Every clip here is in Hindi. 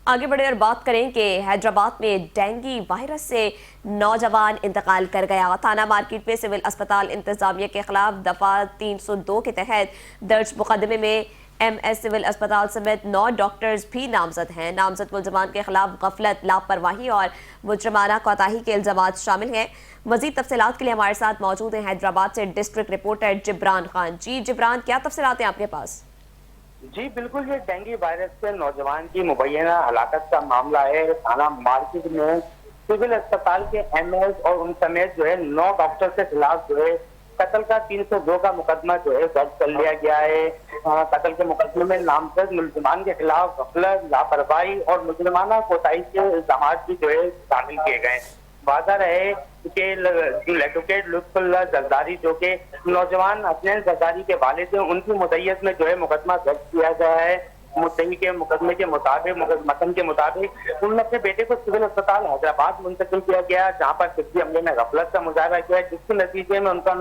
आगे बढ़े और बात करें कि हैदराबाद में डेंगू वायरस से नौजवान इंतकाल कर गया। थाना मार्केट में सिविल अस्पताल इंतजामिया के खिलाफ दफा 302 के तहत दर्ज मुकदमे में MS सिविल अस्पताल समेत 9 डॉक्टर्स भी नामजद हैं। नामजद मुलजमान के खिलाफ गफलत, लापरवाही और मुजरमाना कोताही के इल्जामात शामिल हैं। मजीद तफसीलात के लिए हमारे साथ मौजूद हैं हैदराबाद से डिस्ट्रिक्ट रिपोर्टर जिब्रान खान। जी जिब्रान, क्या तफसीलात हैं आपके पास? जी बिल्कुल, ये डेंगू वायरस से नौजवान की मुबैना हलाकत का मामला है। थाना मार्केट में सिविल अस्पताल के MS और उन समेत जो है 9 डॉक्टर के खिलाफ जो है कत्ल का 302 का मुकदमा जो है दर्ज कर लिया गया है। कत्ल के मुकदमे में नामजद मुलजमान के खिलाफ गफलत, लापरवाही और मुजरमाना कोताही के इल्जाम भी जो है शामिल किए गए। वादा रहे कि एडवोकेट लुत्फुल्लाह जरदारी जो के नौजवान हसनैन जरदारी के वालिद थे, उनकी मुद्दईयत में जो है मुकदमा दर्ज किया गया है। मुद्दई के मुकदमे के मुताबिक, मतन के मुताबिक उन्होंने अपने बेटे को सिविल अस्पताल हैदराबाद मुंतकिल किया गया, जहाँ पर तिब्बी अमले में गफलत का मुजाहरा किया, जिसके नतीजे में उनका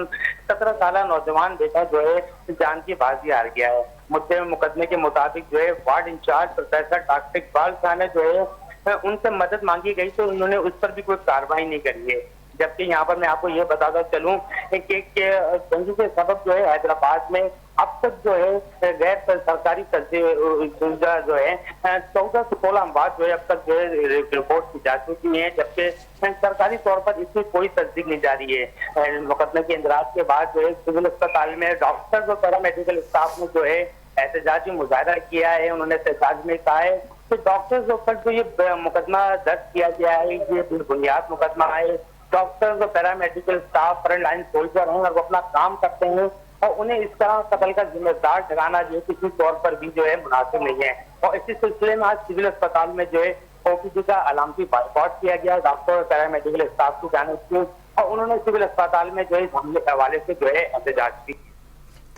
17 साल नौजवान बेटा जो है जान की बाजी हार गया है। मुद्दे मुकदमे के मुताबिक जो है ward in charge professor doctor Iqbal Khan ने जो है उनसे मदद मांगी गई, तो उन्होंने उस पर भी कोई कार्रवाई नहीं करी है। जबकि यहाँ पर मैं आपको ये बताता चलूं कि डेंगू के सबब जो है हैदराबाद में अब तक जो है गैर सरकारी सुविधा जो है 14 से 16 अमवात जो है अब तक जो है रिपोर्ट की जा चुकी है, जबकि सरकारी तौर पर इसकी कोई तस्दीक नहीं जारी है। मुकदमे के इंदराज के बाद जो है सिविल अस्पताल में डॉक्टर और पैरामेडिकल स्टाफ ने जो है एहतजाजी मुजाहरा किया है। उन्होंने एहतजाज में कहा है कि डॉक्टर्स के ऊपर जो ये मुकदमा दर्ज किया गया है ये बुनियाद मुकदमा है। डॉक्टर्स और paramedical staff front line soldier हैं और वो अपना काम करते हैं, और उन्हें इस तरह कत्ल का जिम्मेदार ठहराना जो है किसी तौर पर भी जो है मुनासिब नहीं है। और इसी सिलसिले में आज सिविल अस्पताल में जो है OPD का अलामती बाइकआउट किया गया डॉक्टर और पैरामेडिकल स्टाफ की जानिब से, और उन्होंने सिविल अस्पताल में जो है इस हमले के हवाले से जो है एहतजाज की।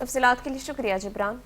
तफसीलात के लिए शुक्रिया जिब्रान।